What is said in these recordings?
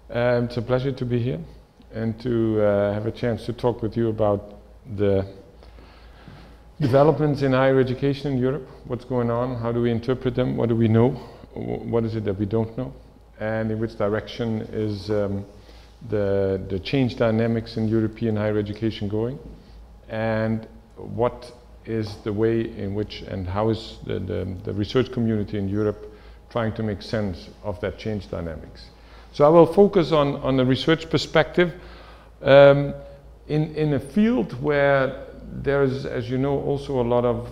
It's a pleasure to be here and to have a chance to talk with you about the developments in higher education in Europe, what's going on, how do we interpret them, what do we know, what is it that we don't know, and in which direction is the change dynamics in European higher education going, and what is the way in which and how is the research community in Europe trying to make sense of that change dynamics. So I will focus on the research perspective in a field where there is, as you know, also a lot of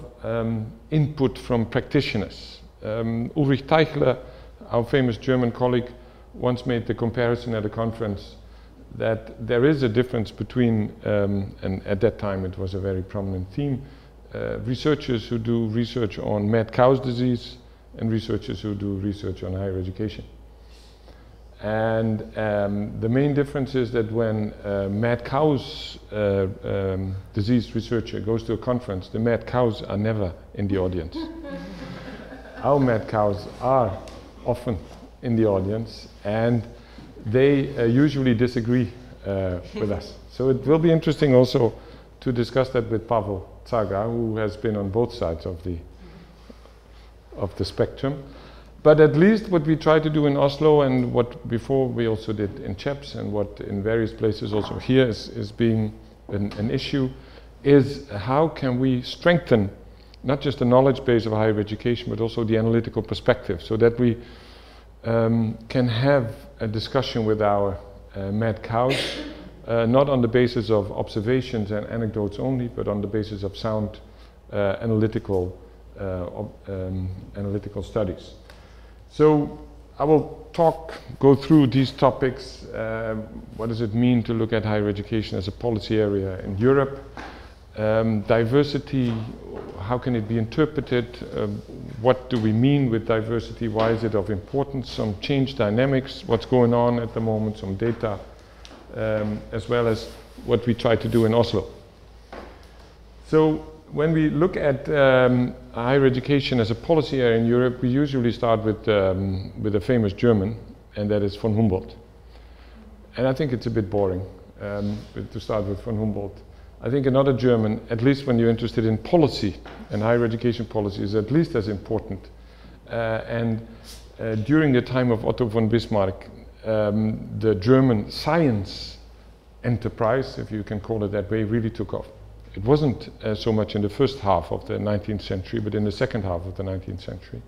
input from practitioners. Ulrich Teichler, our famous German colleague, once made the comparison at a conference that there is a difference between, and at that time it was a very prominent theme, researchers who do research on mad cow's disease and researchers who do research on higher education. And the main difference is that when mad cow's disease researcher goes to a conference, the mad cows are never in the audience. Our mad cows are often in the audience, and they usually disagree with us. So it will be interesting also to discuss that with Pavel Zaga, who has been on both sides of the spectrum. But at least what we try to do in Oslo, and what before we also did in CHEPS, and what in various places also here is being an issue, is how can we strengthen not just the knowledge base of higher education, but also the analytical perspective, so that we can have a discussion with our mad cows, not on the basis of observations and anecdotes only, but on the basis of sound analytical studies. So I will go through these topics. What does it mean to look at higher education as a policy area in Europe? Diversity, how can it be interpreted? What do we mean with diversity? Why is it of importance? Some change dynamics, what's going on at the moment, some data, as well as what we try to do in Oslo. So when we look at higher education as a policy area in Europe, we usually start with a famous German, and that is von Humboldt. And I think it's a bit boring to start with von Humboldt. I think another German, at least when you're interested in policy, and higher education policy is at least as important. During the time of Otto von Bismarck, the German science enterprise, if you can call it that way, really took off. It wasn't so much in the first half of the 19th century, but in the second half of the 19th century.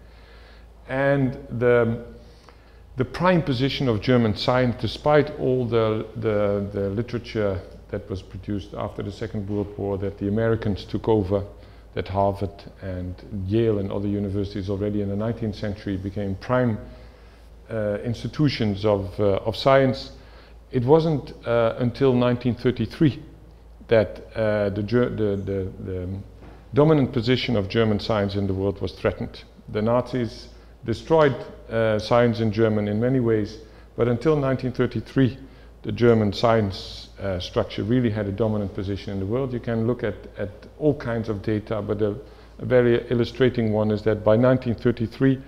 And the prime position of German science, despite all the literature that was produced after the Second World War, that the Americans took over, that Harvard and Yale and other universities already in the 19th century became prime institutions of science, it wasn't until 1933 that the dominant position of German science in the world was threatened. The Nazis destroyed science in Germany in many ways, but until 1933, the German science structure really had a dominant position in the world. You can look at all kinds of data, but a very illustrating one is that by 1933,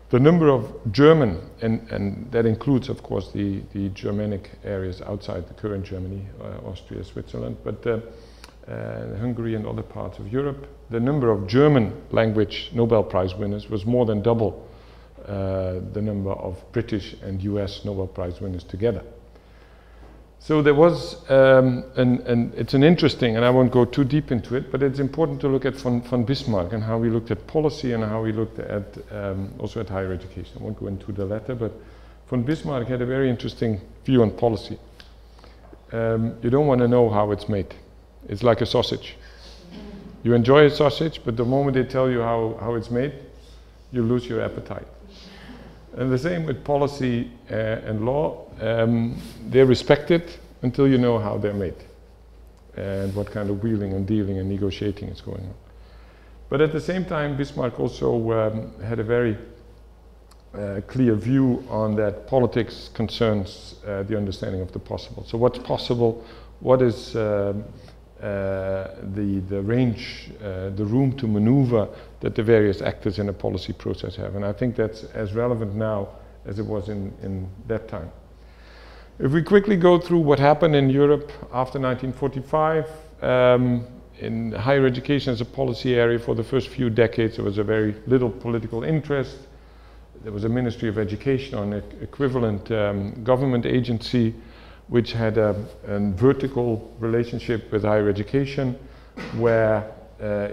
the number of German, and that includes, of course, the Germanic areas outside the current Germany, Austria, Switzerland, but Hungary and other parts of Europe, the number of German language Nobel Prize winners was more than double the number of British and US Nobel Prize winners together. So there was, it's an interesting, and I won't go too deep into it, but it's important to look at von Bismarck and how we looked at policy and how we looked at also at higher education. I won't go into the latter, but von Bismarck had a very interesting view on policy. You don't want to know how it's made. It's like a sausage. You enjoy a sausage, but the moment they tell you how it's made, you lose your appetite. And the same with policy and law. They're respected until you know how they're made and what kind of wheeling and dealing and negotiating is going on. But at the same time, Bismarck also had a very clear view on that politics concerns the understanding of the possible. So what's possible, what is the range, the room to maneuver that the various actors in a policy process have. And I think that's as relevant now as it was in that time. If we quickly go through what happened in Europe after 1945, in higher education as a policy area for the first few decades, there was a very little political interest. There was a Ministry of Education, or an equivalent government agency, which had a vertical relationship with higher education, where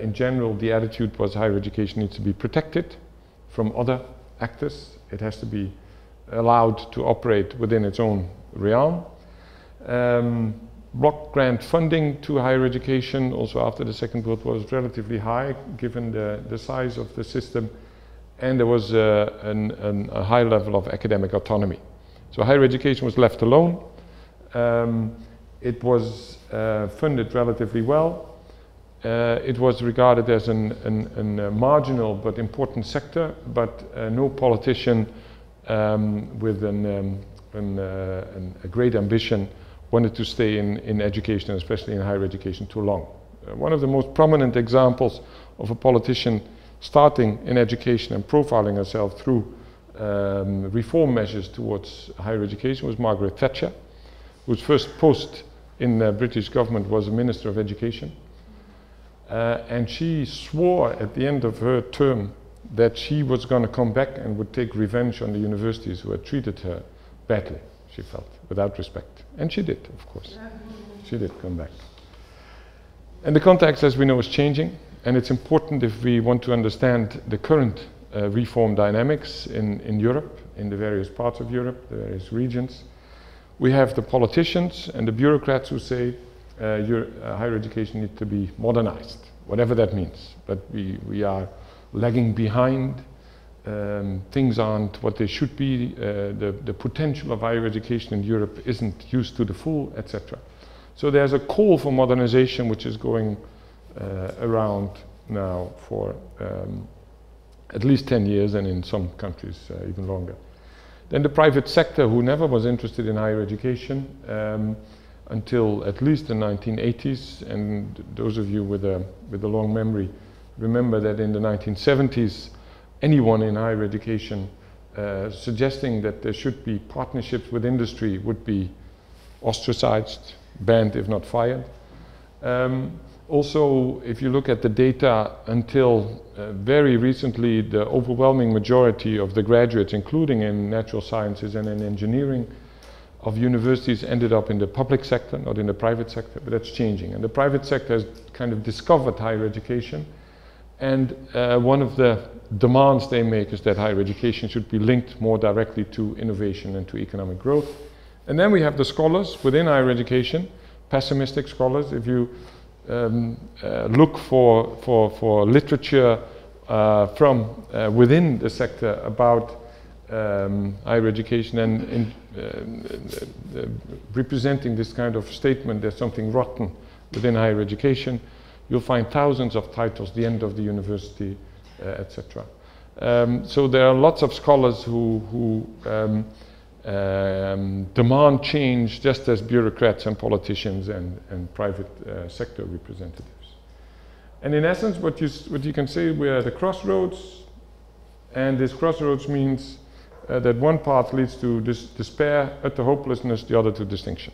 in general the attitude was higher education needs to be protected from other actors. It has to be allowed to operate within its own realm. Block grant funding to higher education, also after the Second World War, was relatively high given the size of the system, and there was a high level of academic autonomy. So higher education was left alone. It was funded relatively well. It was regarded as a marginal but important sector, but no politician with a great ambition wanted to stay in education, especially in higher education, too long. One of the most prominent examples of a politician starting in education and profiling herself through reform measures towards higher education was Margaret Thatcher, whose first post in the British government was a Minister of Education. And she swore at the end of her term that she was going to come back and would take revenge on the universities who had treated her badly, she felt, without respect. And she did, of course. She did come back. And the context, as we know, is changing. And it's important if we want to understand the current reform dynamics in Europe, in the various parts of Europe, the various regions. We have the politicians and the bureaucrats who say higher education needs to be modernized, whatever that means. But we are lagging behind. Things aren't what they should be. The potential of higher education in Europe isn't used to the full, etc. So there's a call for modernization which is going around now for at least 10 years, and in some countries even longer. Then the private sector, who never was interested in higher education until at least the 1980s, and those of you with a long memory remember that in the 1970s, anyone in higher education suggesting that there should be partnerships with industry would be ostracized, banned if not fired. Also, if you look at the data, until very recently, the overwhelming majority of the graduates, including in natural sciences and in engineering, of universities ended up in the public sector, not in the private sector, but that's changing. And the private sector has kind of discovered higher education, and one of the demands they make is that higher education should be linked more directly to innovation and to economic growth. And then we have the scholars within higher education, pessimistic scholars. If you look for literature from within the sector about higher education and representing this kind of statement, there's something rotten within higher education, you'll find thousands of titles, the end of the university, etc. So there are lots of scholars who demand change, just as bureaucrats and politicians and private sector representatives. And in essence, what you can say, we are at a crossroads, and this crossroads means that one path leads to despair, utter hopelessness, the other to distinction.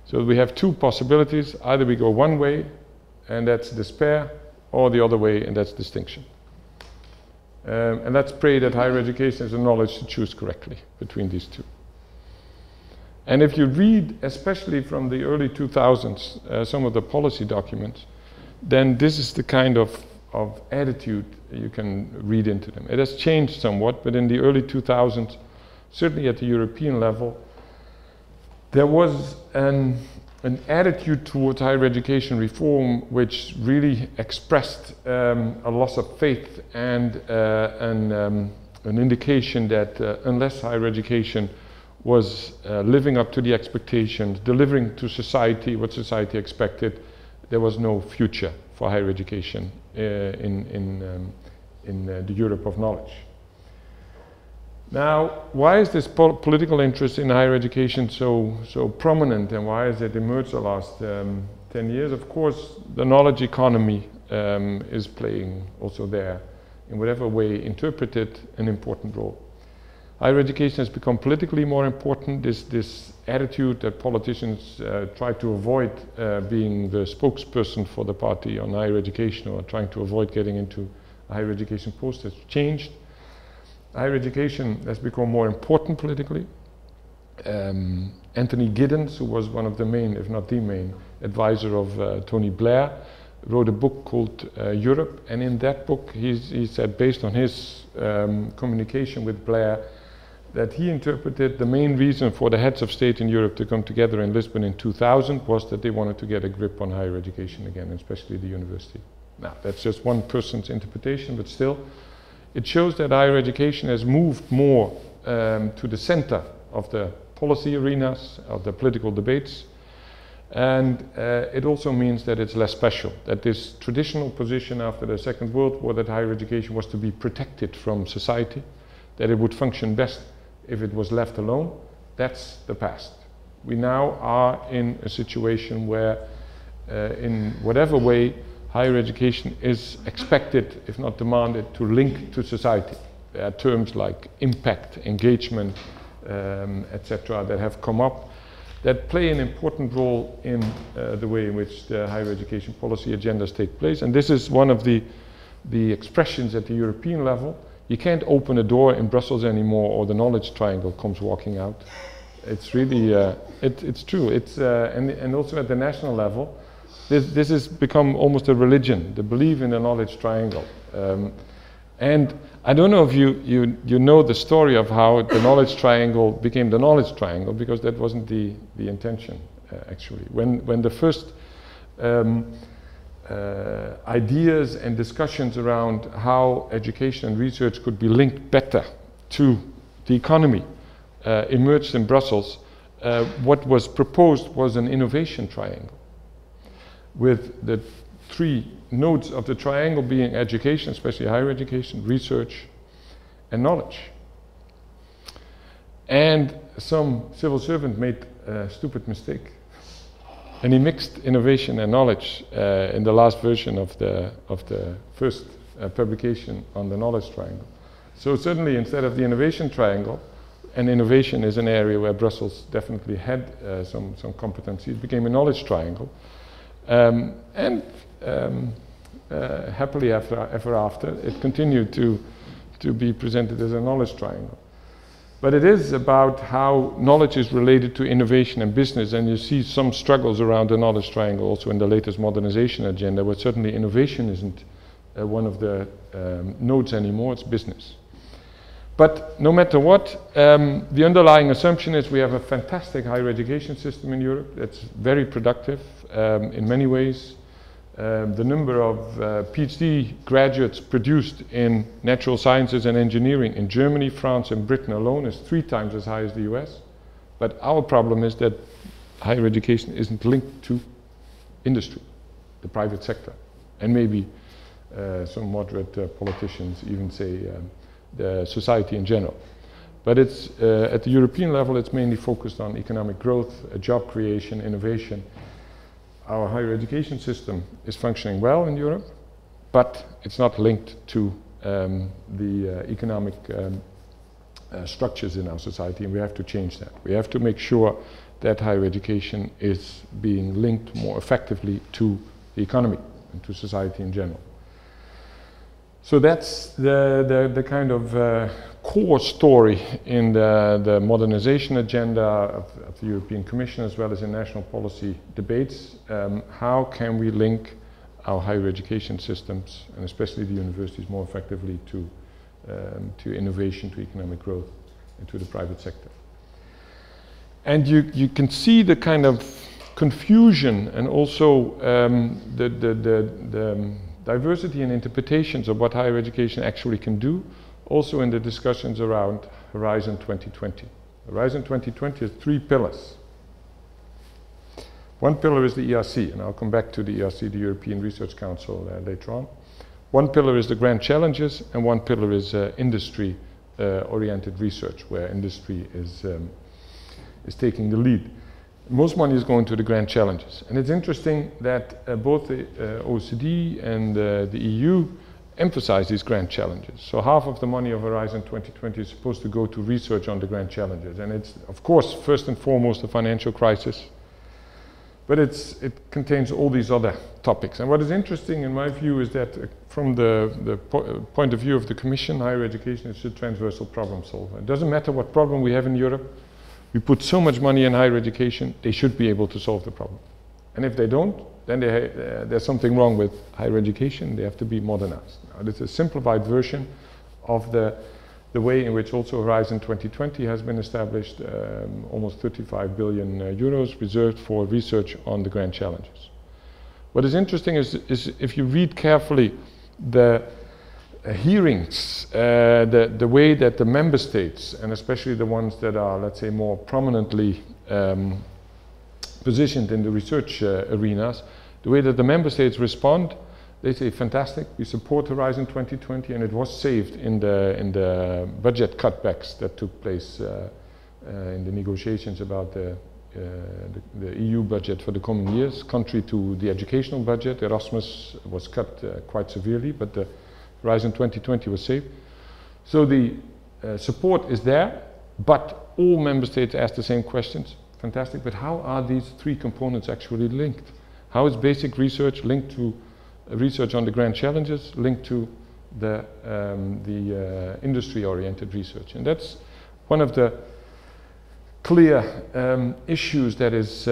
So we have two possibilities: either we go one way, and that's despair, or the other way, and that's distinction. And let's pray that higher education has the knowledge to choose correctly between these two. And if you read, especially from the early 2000s, some of the policy documents, then this is the kind of attitude you can read into them. It has changed somewhat, but in the early 2000s, certainly at the European level, there was an attitude towards higher education reform which really expressed a loss of faith and an indication that unless higher education was living up to the expectations, delivering to society what society expected, there was no future for higher education in the Europe of knowledge. Now, why is this political interest in higher education so prominent, and why has it emerged the last 10 years? Of course, the knowledge economy is playing also there, in whatever way interpreted, an important role. Higher education has become politically more important. This attitude that politicians try to avoid being the spokesperson for the party on higher education, or trying to avoid getting into a higher education post, has changed. Higher education has become more important politically. Anthony Giddens, who was one of the main, if not the main, advisor of Tony Blair, wrote a book called Europe, and in that book he said, based on his communication with Blair, that he interpreted the main reason for the heads of state in Europe to come together in Lisbon in 2000 was that they wanted to get a grip on higher education again, especially the university. Now, that's just one person's interpretation, but still, it shows that higher education has moved more to the center of the policy arenas, of the political debates, and it also means that it's less special, that this traditional position after the Second World War that higher education was to be protected from society, that it would function best if it was left alone, that's the past. We now are in a situation where in whatever way higher education is expected, if not demanded, to link to society. There are terms like impact, engagement, etc. that have come up that play an important role in the way in which the higher education policy agendas take place. And this is one of the expressions at the European level. You can't open a door in Brussels anymore or the knowledge triangle comes walking out. It's really, it's true. It's, and also at the national level, this has become almost a religion, the belief in the knowledge triangle. And I don't know if you know the story of how the knowledge triangle became the knowledge triangle, because that wasn't the intention, actually. When the first ideas and discussions around how education and research could be linked better to the economy emerged in Brussels, what was proposed was an innovation triangle, with the three nodes of the triangle being education, especially higher education, research, and knowledge. And some civil servant made a stupid mistake, and he mixed innovation and knowledge in the last version of the first publication on the knowledge triangle. So suddenly, instead of the innovation triangle, and innovation is an area where Brussels definitely had some competency, it became a knowledge triangle. Happily ever after, it continued to be presented as a knowledge triangle. But it is about how knowledge is related to innovation and business, and you see some struggles around the knowledge triangle also in the latest modernization agenda, where certainly innovation isn't one of the nodes anymore, it's business. But no matter what, the underlying assumption is we have a fantastic higher education system in Europe that's very productive in many ways. The number of PhD graduates produced in natural sciences and engineering in Germany, France, and Britain alone is 3 times as high as the US. But our problem is that higher education isn't linked to industry, the private sector, and maybe some moderate politicians even say the society in general. But it's at the European level, it's mainly focused on economic growth, job creation, innovation. Our higher education system is functioning well in Europe, but it's not linked to the economic structures in our society, and we have to change that. We have to make sure that higher education is being linked more effectively to the economy and to society in general. So that's the kind of core story in the modernization agenda of the European Commission, as well as in national policy debates. How can we link our higher education systems, and especially the universities, more effectively to innovation, to economic growth, and to the private sector? And you can see the kind of confusion and also the diversity in interpretations of what higher education actually can do, also in the discussions around Horizon 2020. Horizon 2020 has 3 pillars. One pillar is the ERC, and I'll come back to the ERC, the European Research Council, later on. One pillar is the grand challenges, and one pillar is industry-oriented research, where industry is taking the lead. Most money is going to the grand challenges. And it's interesting that both the OECD and the EU emphasize these grand challenges. So half of the money of Horizon 2020 is supposed to go to research on the grand challenges. And it's, of course, first and foremost, the financial crisis. But it contains all these other topics. And what is interesting, in my view, is that from the point of view of the Commission, higher education is a transversal problem solver. It doesn't matter what problem we have in Europe. We put so much money in higher education, they should be able to solve the problem. And if they don't, then there's something wrong with higher education. They have to be modernized. Now, this is a simplified version of the way in which also Horizon 2020 has been established, almost 35 billion euros reserved for research on the grand challenges. What is interesting is if you read carefully the hearings, the way that the member states, and especially the ones that are, let's say, more prominently positioned in the research arenas, the way that the member states respond, they say, fantastic, we support Horizon 2020, and it was saved in the budget cutbacks that took place in the negotiations about the EU budget for the coming years, contrary to the educational budget. Erasmus was cut quite severely, but the Horizon 2020 was saved. So the support is there, but all member states ask the same questions. Fantastic, but how are these three components actually linked? How is basic research linked to research on the grand challenges, linked to the industry-oriented research? And that's one of the clear issues that is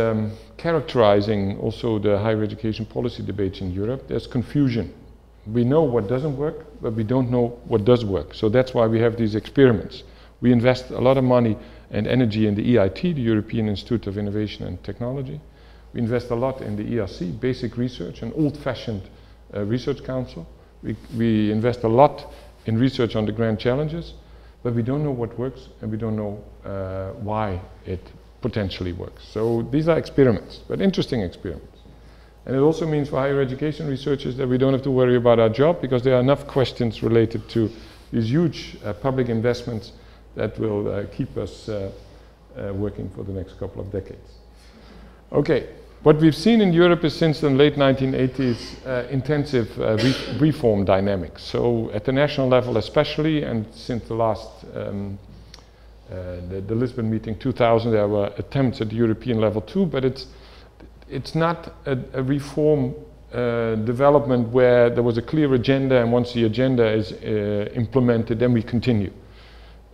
characterizing also the higher education policy debates in Europe. There's confusion. We know what doesn't work, but we don't know what does work. So that's why we have these experiments. We invest a lot of money and energy in the EIT, the European Institute of Innovation and Technology. We invest a lot in the ERC, basic research, an old-fashioned research council. We invest a lot in research on the grand challenges, but we don't know what works, and we don't know why it potentially works. So these are experiments, but interesting experiments. And it also means for higher education researchers that we don't have to worry about our job, because there are enough questions related to these huge public investments that will keep us working for the next couple of decades. Okay, what we've seen in Europe is since the late 1980s intensive reform dynamics. So at the national level especially, and since the last the Lisbon meeting 2000, there were attempts at the European level too, but it's not a reform development where there was a clear agenda, and once the agenda is implemented, then we continue.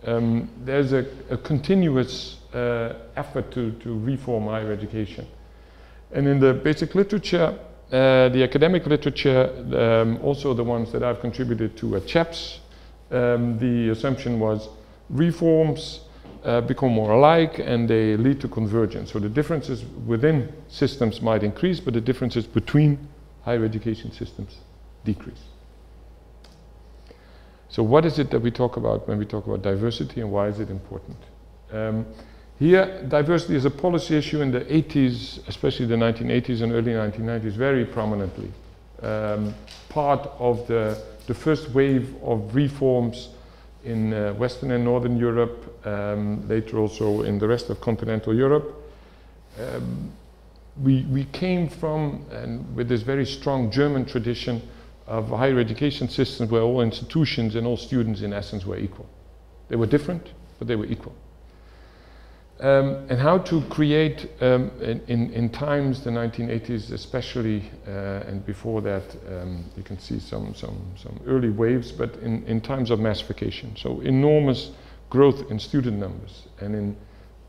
There's a continuous effort to reform higher education. And in the basic literature, the academic literature, also the ones that I've contributed to at CHEPS, the assumption was reforms become more alike and they lead to convergence. So the differences within systems might increase, but the differences between higher education systems decrease. So what is it that we talk about when we talk about diversity, and why is it important? Here, diversity is a policy issue in the 80s, especially the 1980s and early 1990s, very prominently. Part of the first wave of reforms in Western and Northern Europe, later also in the rest of continental Europe. We came from, and with this very strong German tradition of a higher education system where all institutions and all students in essence were equal. They were different, but they were equal. And how to create, in times, the 1980s especially, and before that, you can see some early waves, but in times of massification. So enormous growth in student numbers and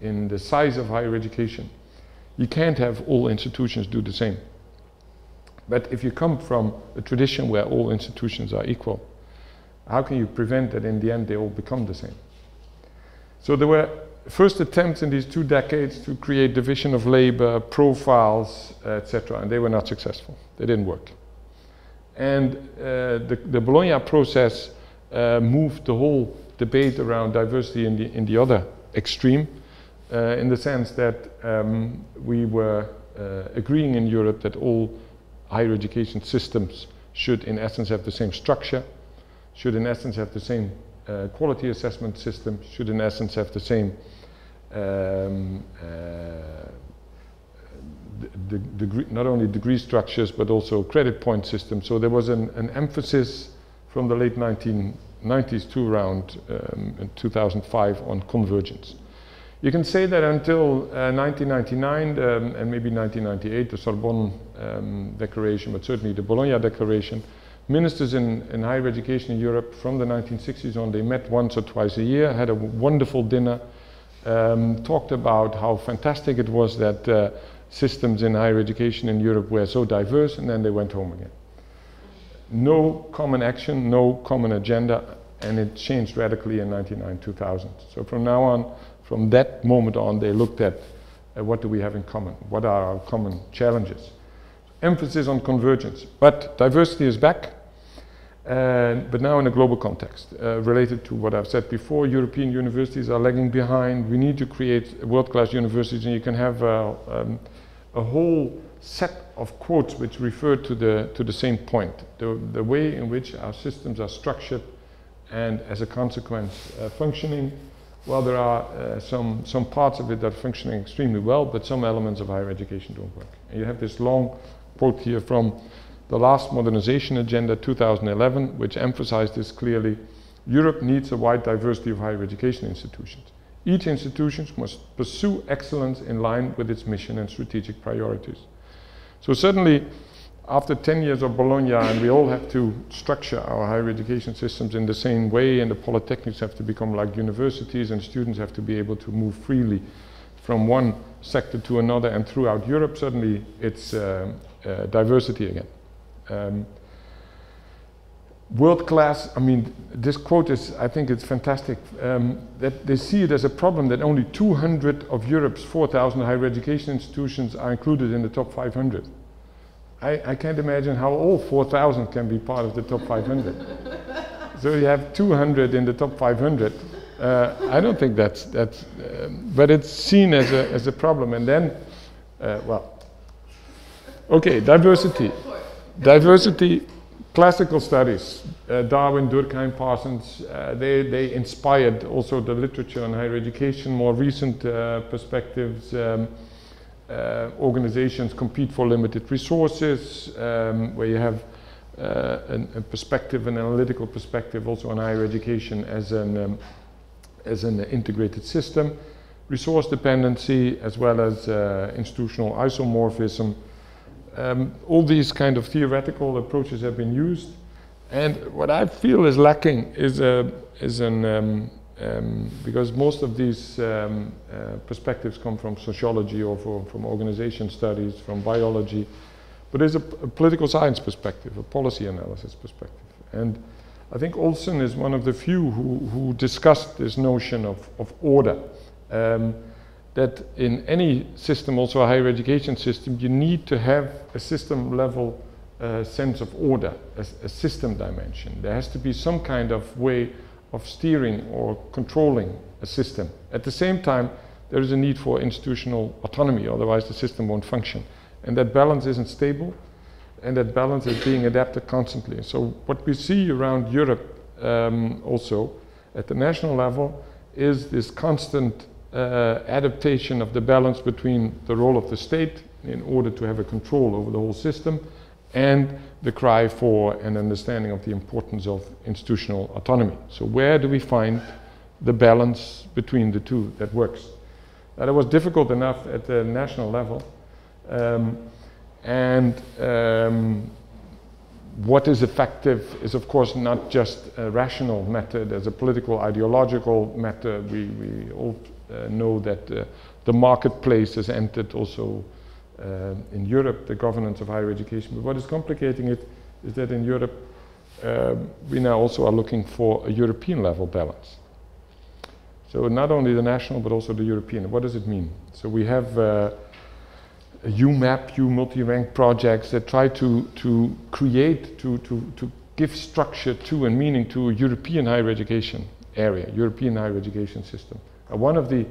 in the size of higher education. You can't have all institutions do the same. But if you come from a tradition where all institutions are equal, how can you prevent that in the end they all become the same? So there were first attempts in these 2 decades to create division of labor, profiles, etc., and they were not successful. They didn't work. And the Bologna process moved the whole debate around diversity in the other extreme, in the sense that we were agreeing in Europe that all higher education systems should in essence have the same structure, should in essence have the same quality assessment system, should in essence have the same degree, not only degree structures but also credit point systems. So there was an emphasis from the late 1990s to around 2005 on convergence. You can say that until 1999 and maybe 1998, the Sorbonne Declaration, but certainly the Bologna Declaration, ministers in higher education in Europe from the 1960s on, they met once or twice a year, had a wonderful dinner, talked about how fantastic it was that systems in higher education in Europe were so diverse, and then they went home again. No common action, no common agenda, and it changed radically in 1999-2000. So from now on, from that moment on, they looked at what do we have in common, what are our common challenges. Emphasis on convergence, but diversity is back, but now in a global context. Related to what I've said before, European universities are lagging behind. We need to create world-class universities, and you can have a whole set of quotes which refer to the same point, the way in which our systems are structured and as a consequence functioning. Well, there are some parts of it that are functioning extremely well, but some elements of higher education don't work. And you have this long quote here from the last modernization agenda 2011, which emphasized this clearly. Europe needs a wide diversity of higher education institutions. Each institution must pursue excellence in line with its mission and strategic priorities. So certainly, after 10 years of Bologna, and we all have to structure our higher education systems in the same way, and the polytechnics have to become like universities, and students have to be able to move freely from one sector to another and throughout Europe, suddenly it's diversity again. World class, I mean, this quote is, I think it's fantastic, that they see it as a problem that only 200 of Europe's 4,000 higher education institutions are included in the top 500. I can't imagine how all 4,000 can be part of the top 500. So you have 200 in the top 500. I don't think that's but it's seen as a problem. And then, well, okay, diversity. Diversity, classical studies, Darwin, Durkheim, Parsons, they inspired also the literature on higher education, more recent perspectives. Organizations compete for limited resources, where you have a perspective, an analytical perspective also on higher education as an integrated system, resource dependency, as well as institutional isomorphism. All these kind of theoretical approaches have been used, and what I feel is lacking is because most of these perspectives come from sociology or from organization studies, from biology, but there's a political science perspective, a policy analysis perspective. And I think Olsen is one of the few who discussed this notion of order, that in any system, also a higher education system, you need to have a system level sense of order, a system dimension. There has to be some kind of way of steering or controlling a system. At the same time, there is a need for institutional autonomy, otherwise the system won't function. And that balance isn't stable, and that balance is being adapted constantly. So what we see around Europe also at the national level is this constant adaptation of the balance between the role of the state in order to have a control over the whole system and the cry for an understanding of the importance of institutional autonomy. So where do we find the balance between the two that works? That was difficult enough at the national level. What is effective is, of course, not just a rational method, as a political, ideological method. We all know that the marketplace has entered also in Europe, the governance of higher education. But what is complicating it is that in Europe, we now also are looking for a European level balance. So not only the national, but also the European. What does it mean? So we have UMAP, multi-rank projects that try to create, to give structure to and meaning to a European higher education area, European higher education system. One of the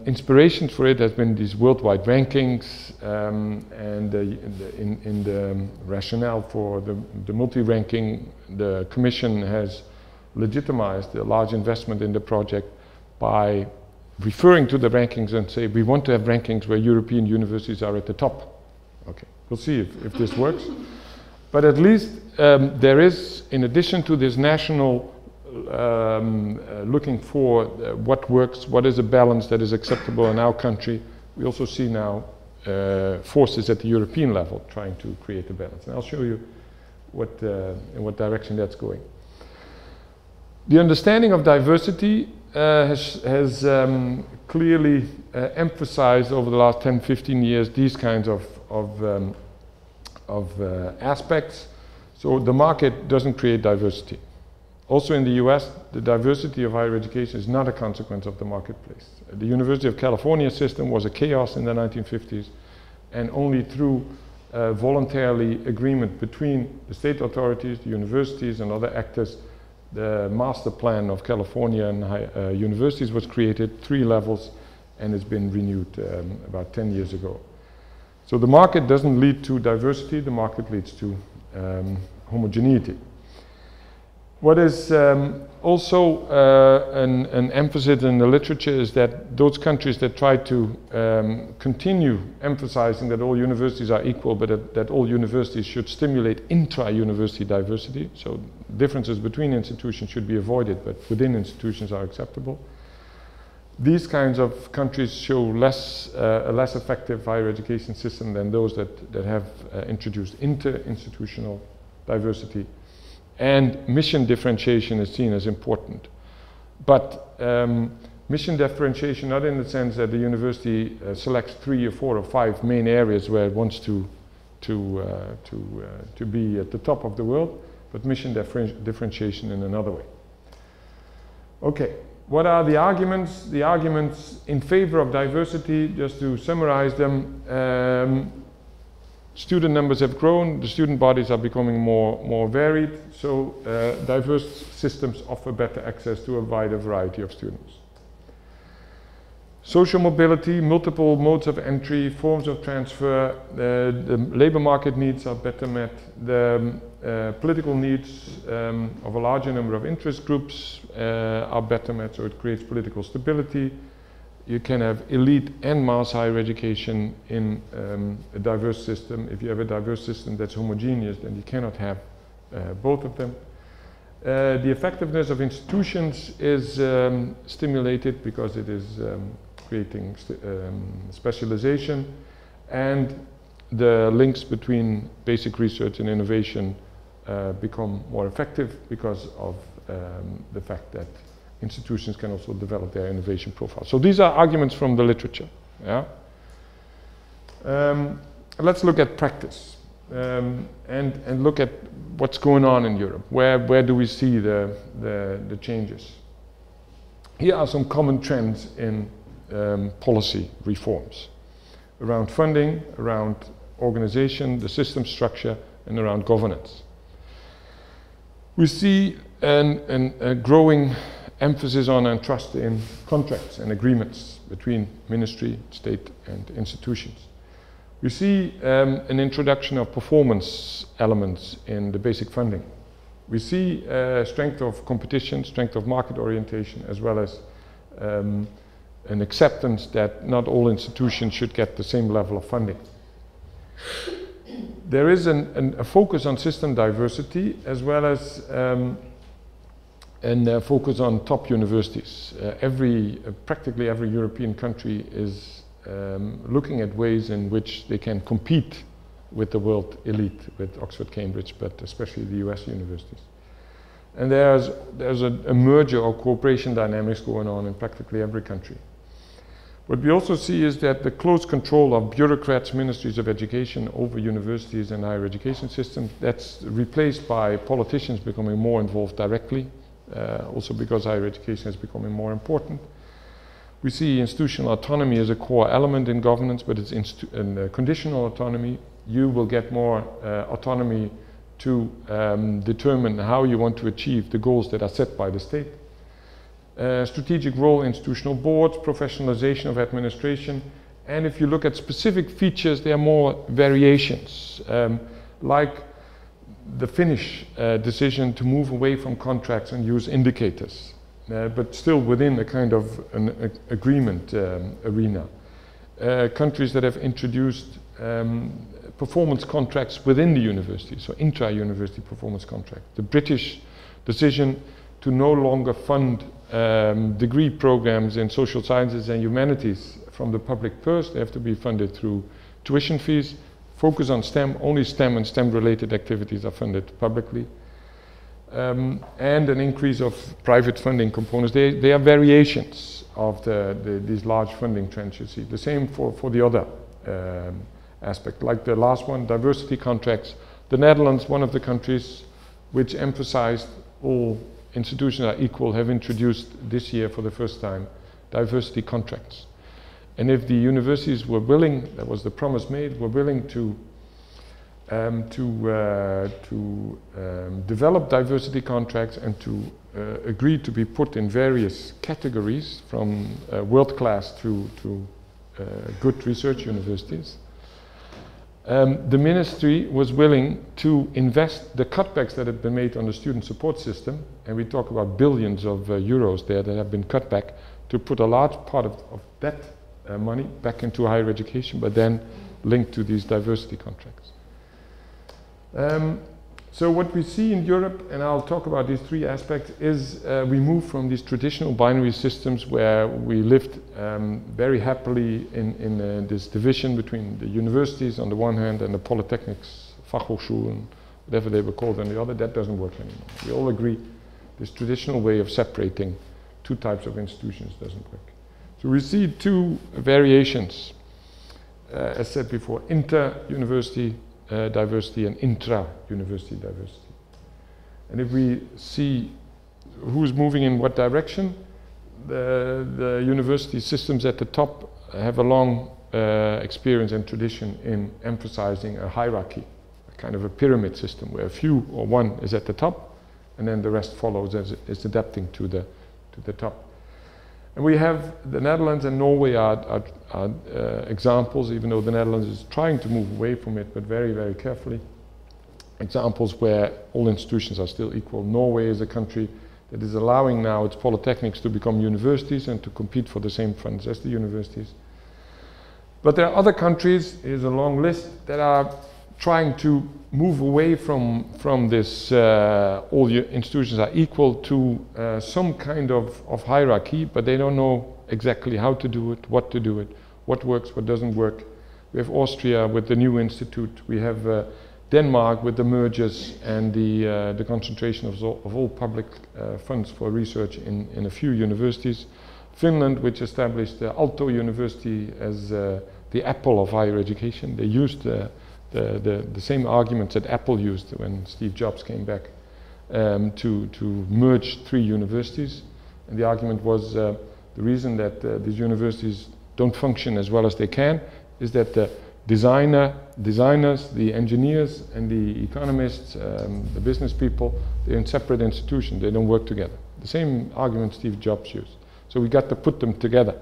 inspirations for it has been these worldwide rankings, and in the rationale for the multi-ranking, the Commission has legitimized a large investment in the project by referring to the rankings and say, we want to have rankings where European universities are at the top. Okay, we'll see if this works. But at least there is, in addition to this national looking for what works, what is a balance that is acceptable in our country, we also see now forces at the European level trying to create a balance. And I'll show you in what direction that's going. The understanding of diversity has clearly emphasized over the last 10-15 years these kinds of aspects. So the market doesn't create diversity. Also in the US, the diversity of higher education is not a consequence of the marketplace. The University of California system was a chaos in the 1950s, and only through voluntarily agreement between the state authorities, the universities and other actors, the master plan of California and universities was created, 3 levels, and it's been renewed about 10 years ago. So the market doesn't lead to diversity, the market leads to homogeneity. What is also an emphasis in the literature is that those countries that try to continue emphasizing that all universities are equal, but that all universities should stimulate intra-university diversity, so differences between institutions should be avoided, but within institutions are acceptable. These kinds of countries show a less effective higher education system than those that have introduced inter-institutional diversity. And mission differentiation is seen as important. But mission differentiation not in the sense that the university selects 3 or 4 or 5 main areas where it wants to be at the top of the world, but mission differentiation in another way. Okay, what are the arguments? The arguments in favor of diversity, just to summarize them, student numbers have grown, the student bodies are becoming more varied, so diverse systems offer better access to a wider variety of students. Social mobility, multiple modes of entry, forms of transfer, the labor market needs are better met, the political needs of a larger number of interest groups are better met, so it creates political stability. You can have elite and mass higher education in a diverse system. If you have a diverse system that's homogeneous, then you cannot have both of them. The effectiveness of institutions is stimulated because it is creating specialization, and the links between basic research and innovation become more effective because of the fact that institutions can also develop their innovation profile. So these are arguments from the literature. Yeah? Let's look at practice and look at what's going on in Europe. Where do we see the changes? Here are some common trends in policy reforms around funding, around organization, the system structure, and around governance. We see a growing emphasis on and trust in contracts and agreements between ministry, state, and institutions. We see an introduction of performance elements in the basic funding. We see strength of competition, strength of market orientation, as well as an acceptance that not all institutions should get the same level of funding. There is a focus on system diversity, as well as and focus on top universities. Practically every European country is looking at ways in which they can compete with the world elite, with Oxford, Cambridge, but especially the US universities. And there's a merger or cooperation dynamics going on in practically every country. What we also see is that the close control of bureaucrats, ministries of education over universities and higher education systems, that's replaced by politicians becoming more involved directly. Also because higher education is becoming more important. We see institutional autonomy as a core element in governance, but it's conditional autonomy. You will get more autonomy to determine how you want to achieve the goals that are set by the state. Strategic role in institutional boards, professionalization of administration, and if you look at specific features, there are more variations, like the Finnish decision to move away from contracts and use indicators, but still within a kind of an agreement arena. Countries that have introduced performance contracts within the university, so intra-university performance contract. The British decision to no longer fund degree programs in social sciences and humanities from the public purse. They have to be funded through tuition fees. Focus on STEM, only STEM and STEM-related activities are funded publicly. And an increase of private funding components. They are variations of these large funding trends you see. The same for the other aspect, like the last one, diversity contracts. The Netherlands, one of the countries which emphasized all institutions are equal, have introduced this year for the first time diversity contracts. And if the universities were willing, that was the promise made, were willing to develop diversity contracts and to agree to be put in various categories from world-class to good research universities, the ministry was willing to invest the cutbacks that had been made on the student support system, and we talk about billions of euros there that have been cut back, to put a large part of that money back into higher education, but then linked to these diversity contracts. So what we see in Europe, and I'll talk about these three aspects, is we move from these traditional binary systems where we lived very happily in this division between the universities on the one hand and the polytechnics, Fachhochschulen, whatever they were called on the other. That doesn't work anymore. We all agree this traditional way of separating two types of institutions doesn't work. So we see two variations, as said before, inter-university diversity and intra-university diversity. And if we see who's moving in what direction, the university systems at the top have a long experience and tradition in emphasizing a hierarchy, a kind of a pyramid system where a few or one is at the top and then the rest follows as it's adapting to the top. And we have the Netherlands and Norway are examples, even though the Netherlands is trying to move away from it, but very, very carefully. Examples where all institutions are still equal. Norway is a country that is allowing now its polytechnics to become universities and to compete for the same funds as the universities. But there are other countries, here's a long list, that are trying to move away from this all your institutions are equal to some kind of hierarchy, but they don't know exactly how to do it, what to do it, what works, what doesn't work. We have Austria with the new institute. We have Denmark with the mergers and the concentration of all public funds for research in a few universities. Finland, which established the Aalto University as the Apple of higher education. They used the same arguments that Apple used when Steve Jobs came back to merge three universities. And the argument was the reason that these universities don't function as well as they can is that the designers, the engineers and the economists, the business people, they're in separate institutions, they don't work together. The same argument Steve Jobs used. So we got to put them together.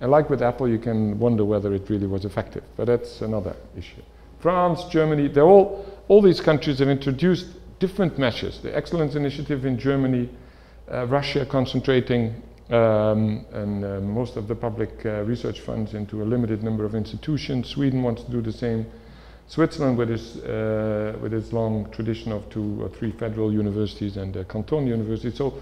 And like with Apple, you can wonder whether it really was effective, but that's another issue. France, Germany, they're all these countries have introduced different measures. The Excellence Initiative in Germany, Russia concentrating and most of the public research funds into a limited number of institutions. Sweden wants to do the same. Switzerland with its long tradition of 2 or 3 federal universities and a canton university. So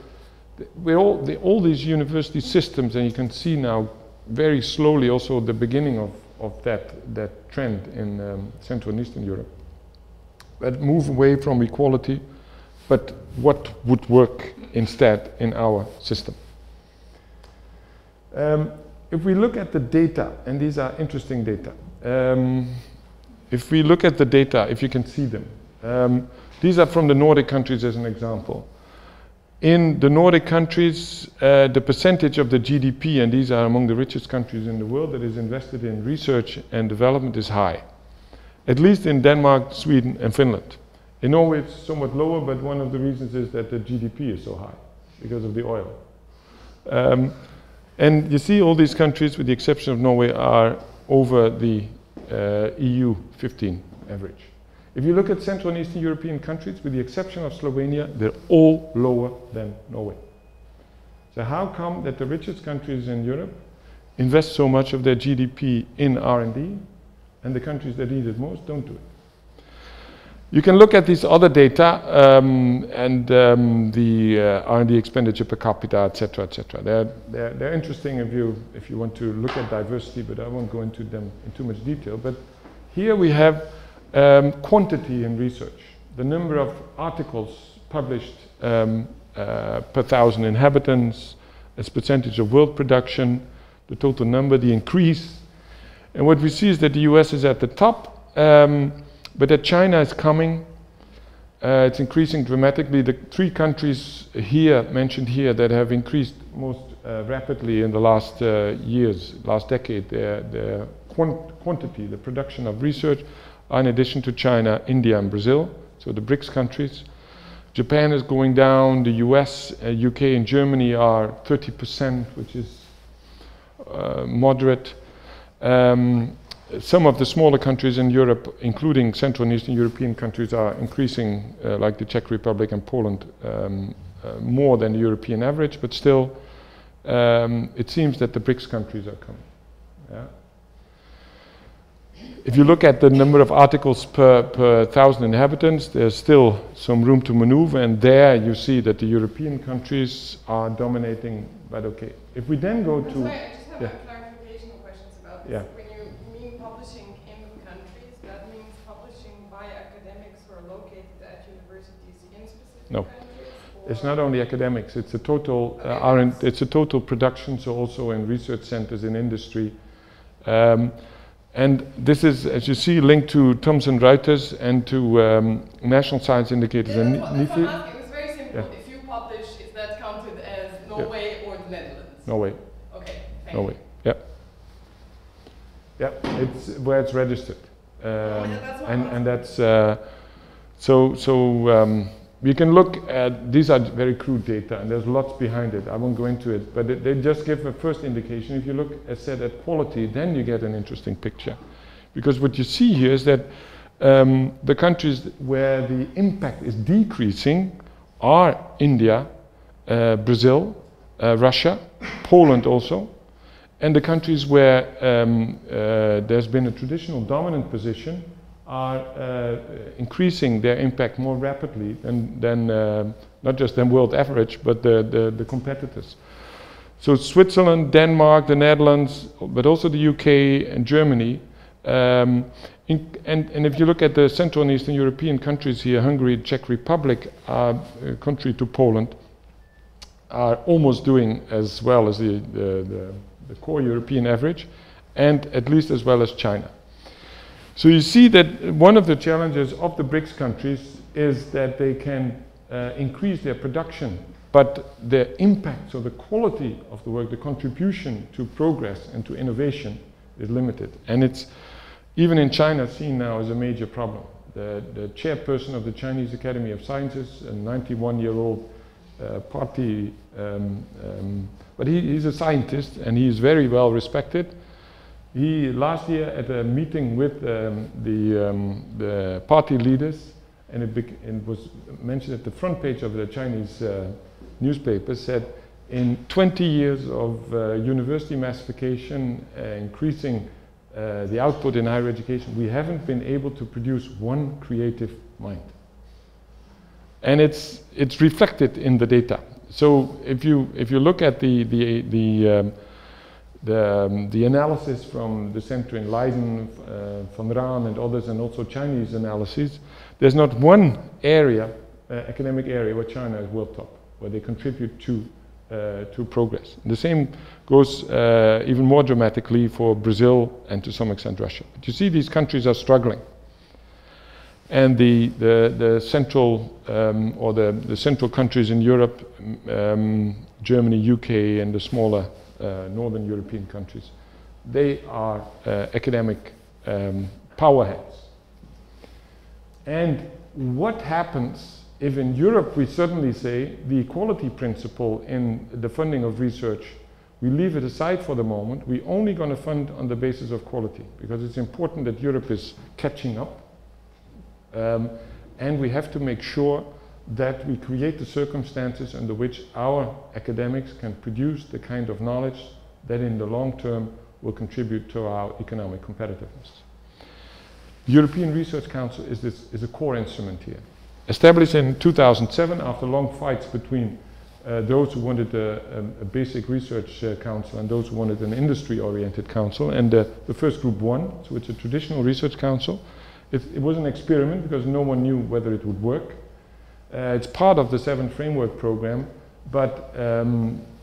all these university systems, and you can see now very slowly also the beginning of that trend in Central and Eastern Europe. But move away from equality, but what would work instead in our system. If we look at the data, and these are interesting data, if we look at the data, if you can see them, these are from the Nordic countries as an example. In the Nordic countries, the percentage of the GDP, and these are among the richest countries in the world, that is invested in research and development is high. At least in Denmark, Sweden and Finland. In Norway it's somewhat lower, but one of the reasons is that the GDP is so high because of the oil. And you see all these countries, with the exception of Norway, are over the EU 15 average. If you look at Central and Eastern European countries, with the exception of Slovenia, they're all lower than Norway. So how come that the richest countries in Europe invest so much of their GDP in R&D, and the countries that need it most don't do it. You can look at these other data and the R&D expenditure per capita, etc., etc. They're interesting if you want to look at diversity, but I won't go into them in too much detail. But here we have quantity in research, the number of articles published per 1,000 inhabitants, as percentage of world production, the total number, the increase. And what we see is that the US is at the top, but that China is coming. It's increasing dramatically. The 3 countries here, mentioned here, that have increased most rapidly in the last years, last decade, their quantity, the production of research, are in addition to China, India and Brazil, so the BRICS countries. Japan is going down, the US, UK and Germany are 30%, which is moderate. Some of the smaller countries in Europe, including Central and Eastern European countries, are increasing, like the Czech Republic and Poland, more than the European average, but still, it seems that the BRICS countries are coming. Yeah. If you look at the number of articles per 1,000 inhabitants, there's still some room to maneuver, and there you see that the European countries are dominating, but okay. If we then go to... Sorry, I just have a clarification questions about this. Yeah. When you mean publishing in countries, that means publishing by academics who are located at universities in specific countries? It's not only academics, it's a total it's a total production, so also in research centers, in industry. And this is, as you see, linked to Thomson Reuters and to national science indicators. Yeah, and that's what I'm asking. It's very simple. Yeah. If you publish, is that counted as Norway or the Netherlands? Norway. Okay, thank Norway. Yeah. Yeah, it's where it's registered. And that's we can look at, these are very crude data and there's lots behind it. I won't go into it, but they just give a first indication. If you look, as said, at quality, then you get an interesting picture. Because what you see here is that the countries where the impact is decreasing are India, Brazil, Russia, Poland also, and the countries where there's been a traditional dominant position are increasing their impact more rapidly than not just than world average, but the competitors. So Switzerland, Denmark, the Netherlands, but also the UK and Germany. And if you look at the Central and Eastern European countries here, Hungary, Czech Republic, country to Poland, are almost doing as well as the core European average, and at least as well as China. So you see that one of the challenges of the BRICS countries is that they can increase their production, but the impact, so the quality of the work, the contribution to progress and to innovation is limited. And it's, even in China, seen now as a major problem. The chairperson of the Chinese Academy of Sciences, a 91-year-old party, but he's a scientist and he's very well respected. He, last year at a meeting with the party leaders, and it was mentioned at the front page of the Chinese newspaper, said in 20 years of university massification, increasing the output in higher education, we haven't been able to produce one creative mind. And it's reflected in the data. So if you look at the analysis from the center in Leiden, von Rahn and others, and also Chinese analyses, there's not one area, academic area, where China is world top, where they contribute to progress. The same goes even more dramatically for Brazil and to some extent Russia. But you see these countries are struggling. And the central or the central countries in Europe, Germany, UK, and the smaller northern European countries, they are academic powerheads. And what happens if in Europe we suddenly say the equality principle in the funding of research, we leave it aside for the moment, we're only going to fund on the basis of quality, because it's important that Europe is catching up, and we have to make sure that we create the circumstances under which our academics can produce the kind of knowledge that in the long term will contribute to our economic competitiveness. European Research Council is a core instrument here. Established in 2007 after long fights between those who wanted a basic research council and those who wanted an industry-oriented council, and the first group won, so it's a traditional research council. It was an experiment because no one knew whether it would work. It's part of the 7th Framework Program, but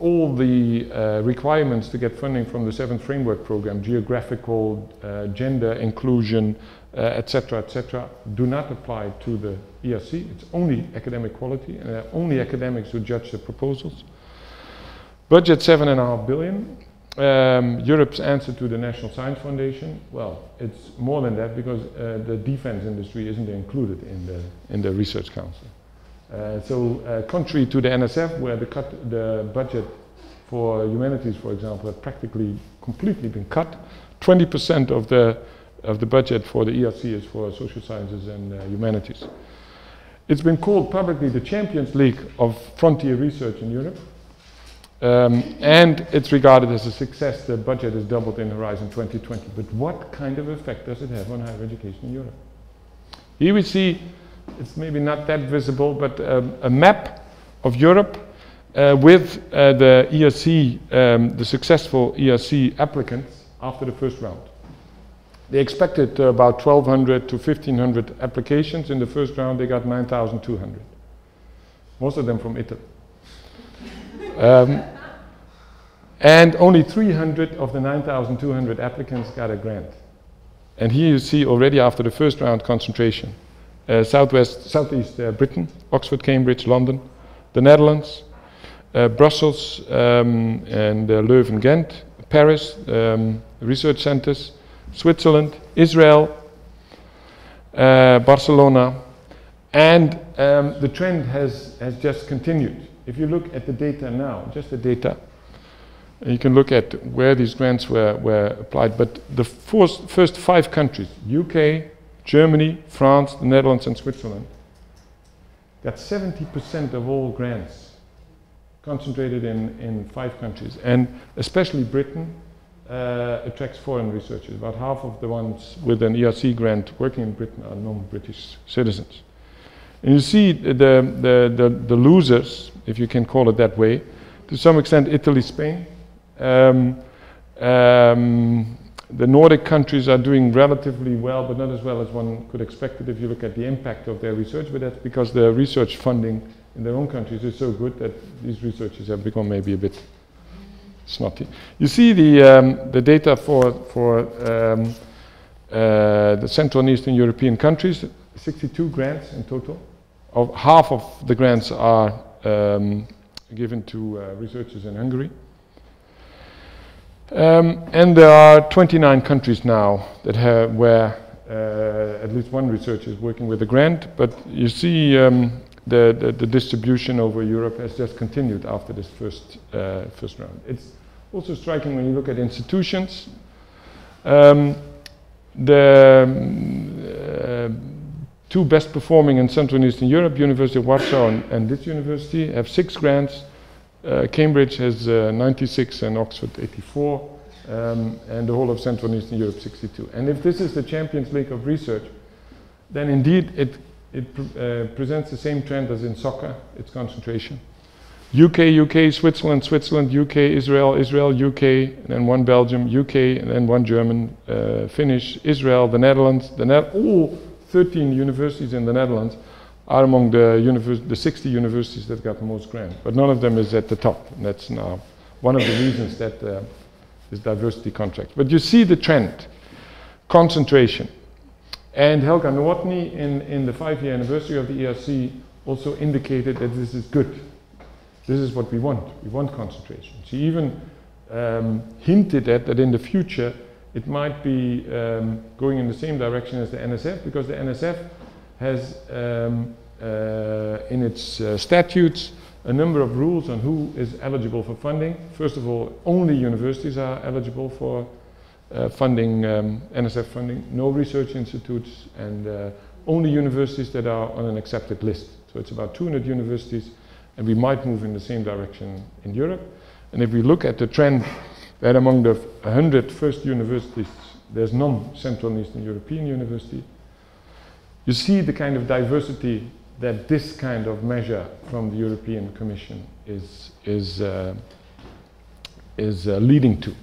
all the requirements to get funding from the 7th Framework Program, geographical, gender inclusion, etc., do not apply to the ERC. It's only academic quality, and only academics who judge the proposals. Budget 7.5 billion. Europe's answer to the National Science Foundation, well, it's more than that because the defense industry isn't included in the Research Council. Contrary to the NSF, where the budget for humanities, for example, had practically completely been cut, 20% of the budget for the ERC is for social sciences and humanities. It's been called publicly the Champions League of frontier research in Europe. And it's regarded as a success. The budget is doubled in Horizon 2020. But what kind of effect does it have on higher education in Europe? Here we see, it's maybe not that visible, but a map of Europe with the ERC, the successful ERC applicants after the first round. They expected about 1,200 to 1,500 applications. In the first round, they got 9,200. Most of them from Italy. And only 300 of the 9,200 applicants got a grant. And here you see already after the first round concentration. Southeast Britain, Oxford, Cambridge, London, the Netherlands, Brussels, and Leuven, Ghent, Paris, research centers, Switzerland, Israel, Barcelona, and the trend has just continued. If you look at the data now, just the data, you can look at where these grants were applied, but the first 5 countries, UK, Germany, France, the Netherlands and Switzerland, got 70% of all grants concentrated in 5 countries, and especially Britain attracts foreign researchers. About half of the ones with an ERC grant working in Britain are non-British citizens. And you see the losers, if you can call it that way, to some extent Italy, Spain. The Nordic countries are doing relatively well, but not as well as one could expect it if you look at the impact of their research, but that's because the research funding in their own countries is so good that these researchers have become maybe a bit snotty. You see the data for the Central and Eastern European countries, 62 grants in total. Half of the grants are given to researchers in Hungary. And there are 29 countries now that have where at least one researcher is working with a grant, but you see the distribution over Europe has just continued after this first round. It's also striking when you look at institutions. The 2 best performing in Central and Eastern Europe, University of Warsaw and this university, have 6 grants. Cambridge has 96 and Oxford 84, and the whole of Central and Eastern Europe 62. And if this is the Champions League of research, then indeed it presents the same trend as in soccer, its concentration. UK, Switzerland, UK, Israel, UK, and then 1 Belgium, UK, and then 1 German, Finnish, Israel, the Netherlands, all 13 universities in the Netherlands are among the 60 universities that got the most grants, but none of them is at the top. And that's now one of the reasons that this diversity contract. But you see the trend, concentration. And Helga Nowotny in the 5-year anniversary of the ERC also indicated that this is good. This is what we want. We want concentration. She even hinted at that in the future it might be going in the same direction as the NSF, because the NSF has in its statutes a number of rules on who is eligible for funding. First of all, only universities are eligible for funding, NSF funding, no research institutes, and only universities that are on an accepted list. So it's about 200 universities, and we might move in the same direction in Europe. And if we look at the trend that among the 100 first universities, there's non-Central and Eastern European university, You see the kind of diversity that this kind of measure from the European Commission is leading to.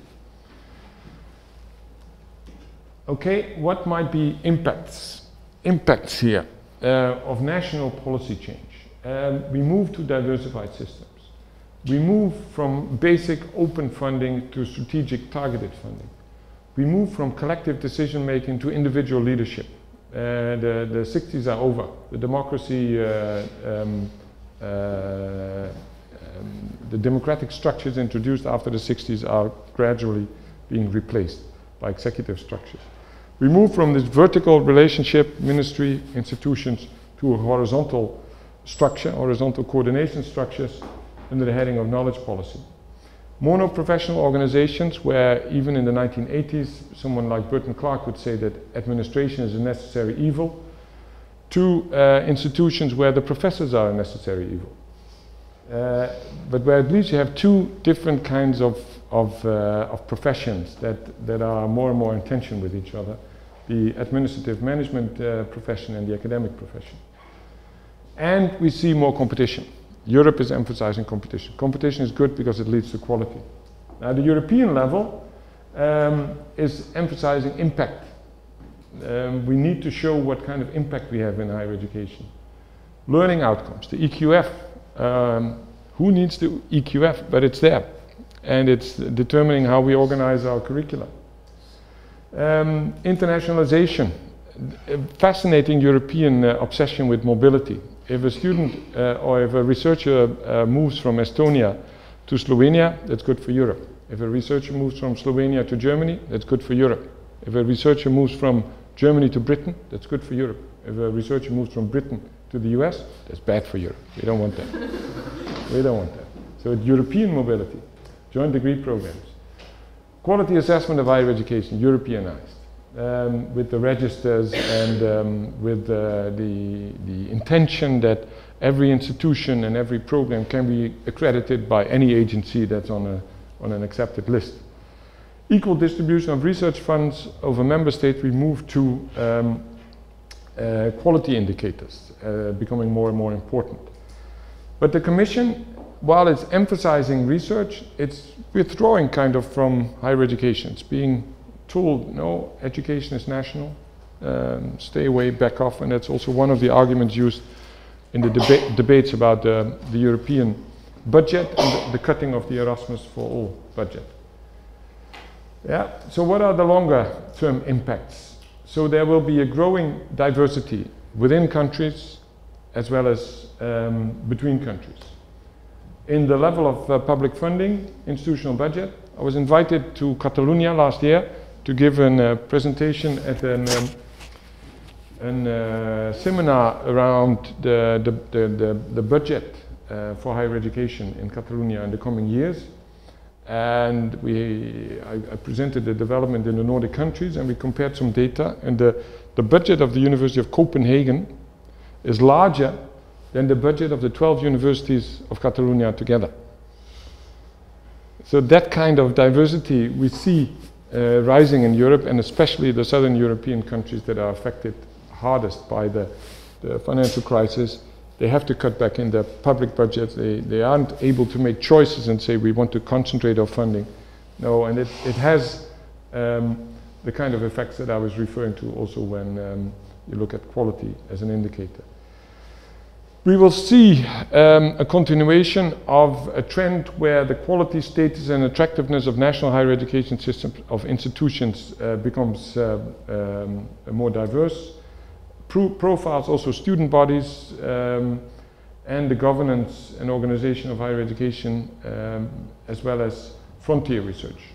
Okay, what might be impacts here of national policy change? We move to diversified systems. We move from basic open funding to strategic targeted funding. We move from collective decision making to individual leadership. The 60s are over. The democracy, the democratic structures introduced after the 60s are gradually being replaced by executive structures. We move from this vertical relationship, ministry, institutions, to a horizontal structure, horizontal coordination structures under the heading of knowledge policy. Mono-professional organizations where even in the 1980s someone like Burton Clark would say that administration is a necessary evil, to institutions where the professors are a necessary evil. But where at least you have two different kinds of professions that are more and more in tension with each other, the administrative management profession and the academic profession. And we see more competition. Europe is emphasizing competition. Competition is good because it leads to quality. Now the European level is emphasizing impact. We need to show what kind of impact we have in higher education. Learning outcomes, the EQF. Who needs the EQF? But it's there. And it's determining how we organize our curricula. Internationalization. Fascinating European obsession with mobility. If a student or if a researcher moves from Estonia to Slovenia, that's good for Europe. If a researcher moves from Slovenia to Germany, that's good for Europe. If a researcher moves from Germany to Britain, that's good for Europe. If a researcher moves from Britain to the US, that's bad for Europe. We don't want that. We don't want that. So it's European mobility, joint degree programs. Quality assessment of higher education, Europeanized. With the registers and with the intention that every institution and every program can be accredited by any agency that's on an accepted list. Equal distribution of research funds over member states, we move to quality indicators, becoming more and more important. But the Commission, while it's emphasizing research, it's withdrawing kind of from higher education. It's being told, no, education is national, stay away, back off, and that's also one of the arguments used in the debates about the European budget and the cutting of the Erasmus for All budget. Yeah, so what are the longer term impacts? So there will be a growing diversity within countries as well as between countries. In the level of public funding, institutional budget, I was invited to Catalonia last year to give a presentation at a seminar around the budget for higher education in Catalonia in the coming years. And I presented the development in the Nordic countries, and we compared some data, and the budget of the University of Copenhagen is larger than the budget of the 12 universities of Catalonia together. So that kind of diversity we see rising in Europe, and especially the southern European countries that are affected hardest by the financial crisis. They have to cut back in their public budgets. They aren't able to make choices and say we want to concentrate our funding. No, and it has the kind of effects that I was referring to also when you look at quality as an indicator. We will see a continuation of a trend where the quality, status and attractiveness of national higher education systems of institutions becomes more diverse. Profiles also student bodies and the governance and organization of higher education as well as frontier research.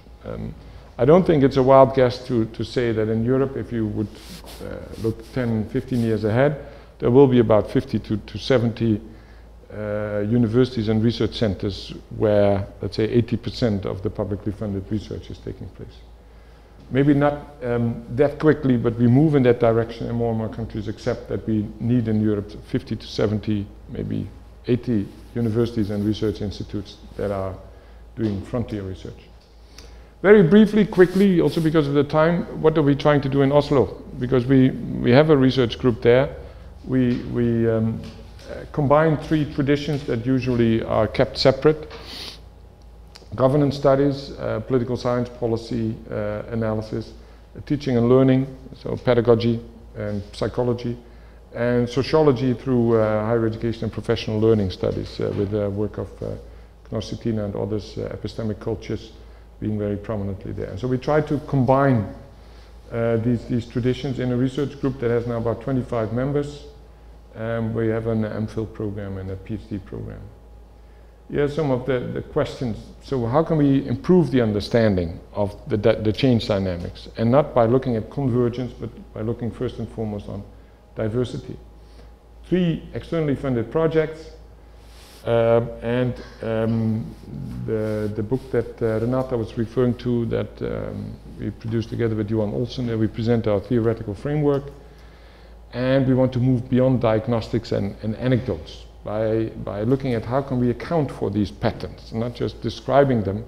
I don't think it's a wild guess to say that in Europe, if you would look 10, 15 years ahead, there will be about 50 to 70 universities and research centers where, let's say, 80% of the publicly funded research is taking place. Maybe not that quickly, but we move in that direction, and more countries accept that we need in Europe 50 to 70, maybe 80 universities and research institutes that are doing frontier research. Very briefly, quickly, also because of the time, what are we trying to do in Oslo? because we have a research group there. We combine three traditions that usually are kept separate: governance studies, political science, policy analysis, teaching and learning, so pedagogy and psychology, and sociology through higher education and professional learning studies with the work of Knoscitina and others, epistemic cultures being very prominently there. And so we try to combine these traditions in a research group that has now about 25 members. We have an MPhil program and a PhD program. Here are some of the questions. So how can we improve the understanding of the change dynamics? And not by looking at convergence, but by looking first and foremost on diversity. 3 externally funded projects, and the book that Renata was referring to that we produced together with Johan Olsen, there we present our theoretical framework, and we want to move beyond diagnostics and anecdotes by looking at how can we account for these patterns, not just describing them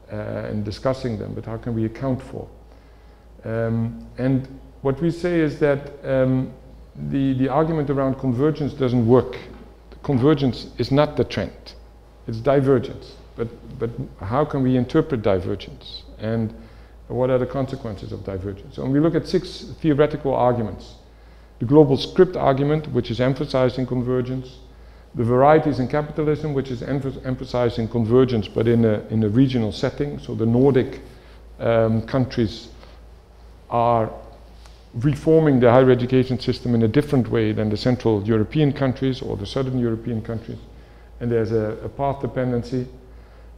and discussing them, but how can we account for. And what we say is that the argument around convergence doesn't work. Convergence is not the trend, it's divergence. But how can we interpret divergence? And what are the consequences of divergence? So when we look at 6 theoretical arguments: the global script argument, which is emphasizing convergence; the varieties in capitalism, which is emphasizing convergence, but in a regional setting. So the Nordic countries are reforming the higher education system in a different way than the Central European countries or the Southern European countries. And there's a path dependency.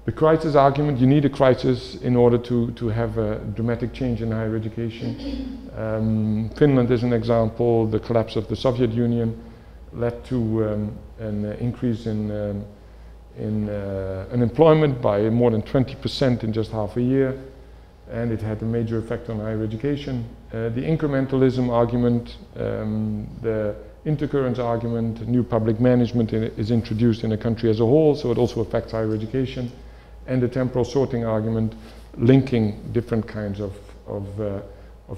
The crisis argument: you need a crisis in order to have a dramatic change in higher education. Finland is an example. The collapse of the Soviet Union led to an increase in unemployment by more than 20% in just half a year, and it had a major effect on higher education. The incrementalism argument, the intercurrence argument: new public management is introduced in a country as a whole, so it also affects higher education. And the temporal sorting argument, linking different kinds of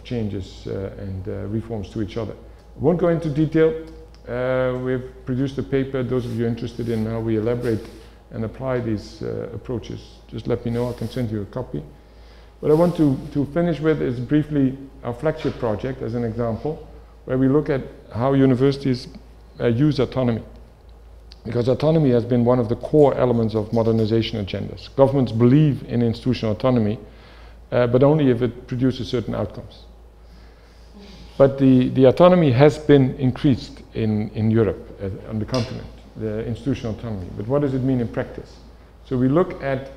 changes and reforms to each other. I won't go into detail. We've produced a paper. Those of you interested in how we elaborate and apply these approaches, just let me know. I can send you a copy. What I want to finish with is briefly our flagship project as an example, where we look at how universities use autonomy. Because autonomy has been one of the core elements of modernization agendas. Governments believe in institutional autonomy, but only if it produces certain outcomes. But the autonomy has been increased in Europe, on the continent, the institutional autonomy. But what does it mean in practice? So we look at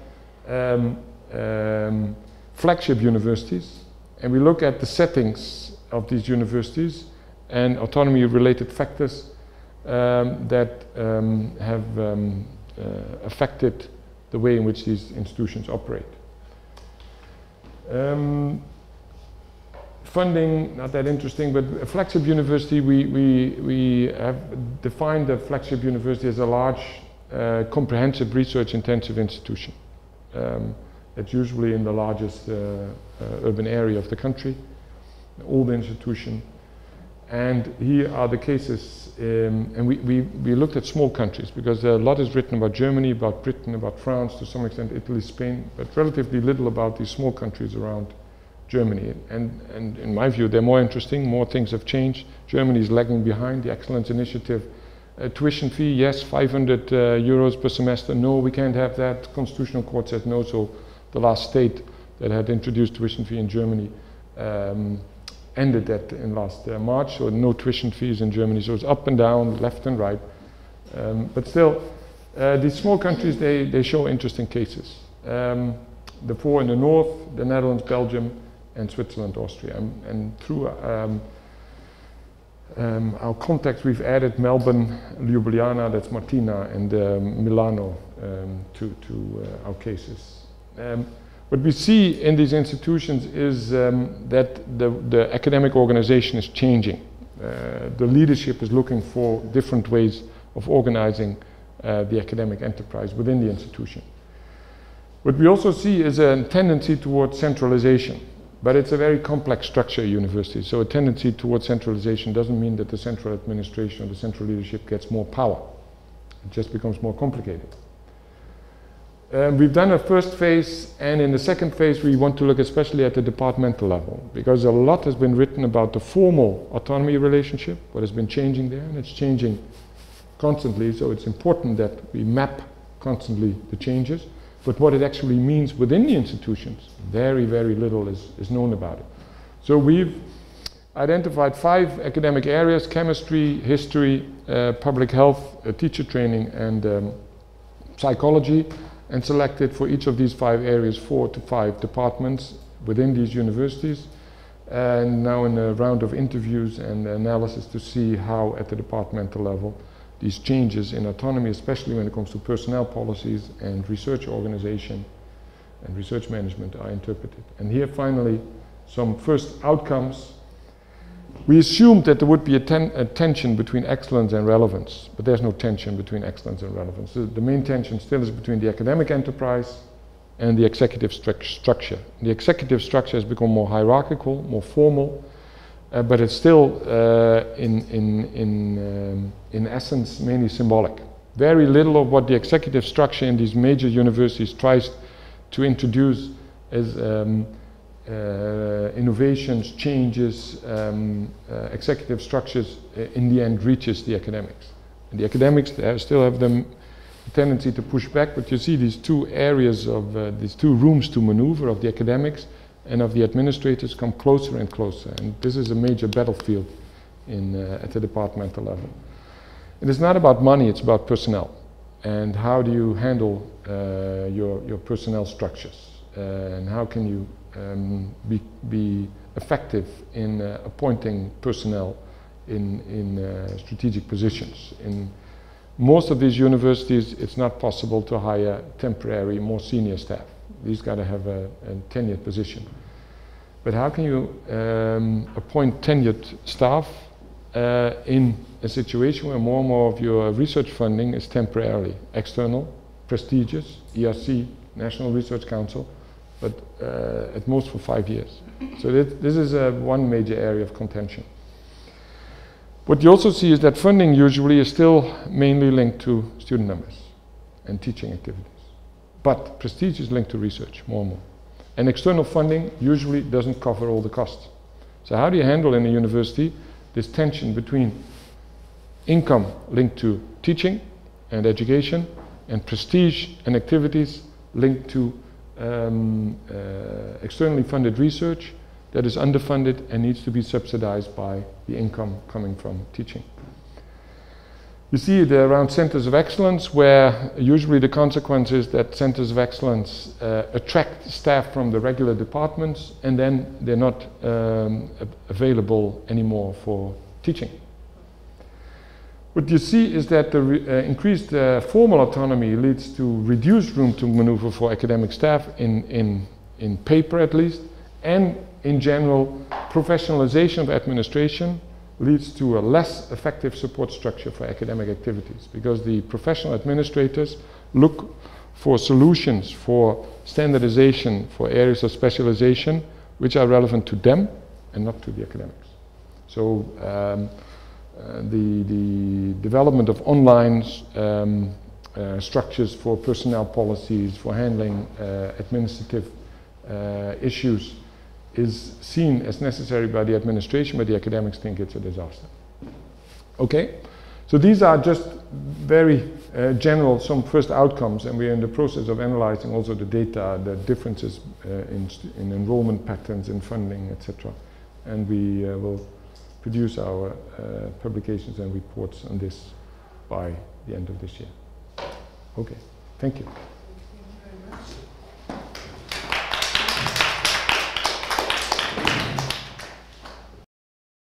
flagship universities, and we look at the settings of these universities and autonomy-related factors that have affected the way in which these institutions operate. Funding, not that interesting, but a flagship university, we have defined a flagship university as a large, comprehensive, research-intensive institution. That's usually in the largest urban area of the country, an old institution. And here are the cases, and we looked at small countries, because a lot is written about Germany, about Britain, about France, to some extent Italy, Spain, but relatively little about these small countries around Germany. And in my view, they're more interesting, more things have changed. Germany is lagging behind. The Excellence Initiative, tuition fee, yes, 500 euros per semester. No, we can't have that. Constitutional Court said no, so the last state that had introduced tuition fee in Germany ended that in last March, so no tuition fees in Germany. So it's up and down, left and right. But still, these small countries, they show interesting cases. The 4 in the north, the Netherlands, Belgium, and Switzerland, Austria. And through our contacts, we've added Melbourne, Ljubljana, that's Martina, and Milano to our cases. What we see in these institutions is that the academic organization is changing. The leadership is looking for different ways of organizing the academic enterprise within the institution. What we also see is a tendency towards centralization. But it's a very complex structure at university, so a tendency towards centralization doesn't mean that the central administration or the central leadership gets more power. It just becomes more complicated. We've done a first phase, and in the second phase we want to look especially at the departmental level, because a lot has been written about the formal autonomy relationship, what has been changing there, and it's changing constantly, so it's important that we map constantly the changes. But what it actually means within the institutions, very, very little is known about it. So we've identified 5 academic areas: chemistry, history, public health, teacher training, and psychology, and selected for each of these 5 areas 4 to 5 departments within these universities. And now in a round of interviews and analysis to see how at the departmental level these changes in autonomy, especially when it comes to personnel policies and research organization and research management, are interpreted. And here finally some first outcomes. We assumed that there would be a tension between excellence and relevance, but there's no tension between excellence and relevance. The main tension still is between the academic enterprise and the executive structure. The executive structure has become more hierarchical, more formal, but it's still in essence mainly symbolic. Very little of what the executive structure in these major universities tries to introduce as innovations, changes, executive structures, in the end reaches the academics. And the academics still have the tendency to push back, but you see these 2 areas of these 2 rooms to maneuver of the academics and of the administrators come closer and closer, and this is a major battlefield at the departmental level. It is not about money, it's about personnel, and how do you handle your personnel structures, and how can you be effective in appointing personnel in strategic positions. In most of these universities it's not possible to hire temporary, more senior staff. These got to have a tenured position. But how can you appoint tenured staff in a situation where more and more of your research funding is temporarily external, prestigious, ERC, National Research Council, but at most for 5 years. So this is one major area of contention. What you also see is that funding usually is still mainly linked to student numbers and teaching activities. But prestige is linked to research more and more. And external funding usually doesn't cover all the costs. So how do you handle in a university this tension between income linked to teaching and education and prestige and activities linked to externally funded research that is underfunded and needs to be subsidized by the income coming from teaching? You see it around centers of excellence, where usually the consequence is that centers of excellence attract staff from the regular departments, and then they're not available anymore for teaching. What you see is that the increased formal autonomy leads to reduced room to maneuver for academic staff in paper at least, and in general professionalization of administration leads to a less effective support structure for academic activities, because the professional administrators look for solutions for standardization for areas of specialization which are relevant to them and not to the academics. So the development of online structures for personnel policies, for handling administrative issues is seen as necessary by the administration, but the academics think it's a disaster. Okay, so these are just very general, some first outcomes, and we're in the process of analyzing also the data, the differences in enrollment patterns, in funding, etc. And we will produce our publications and reports on this by the end of this year. Okay, thank you.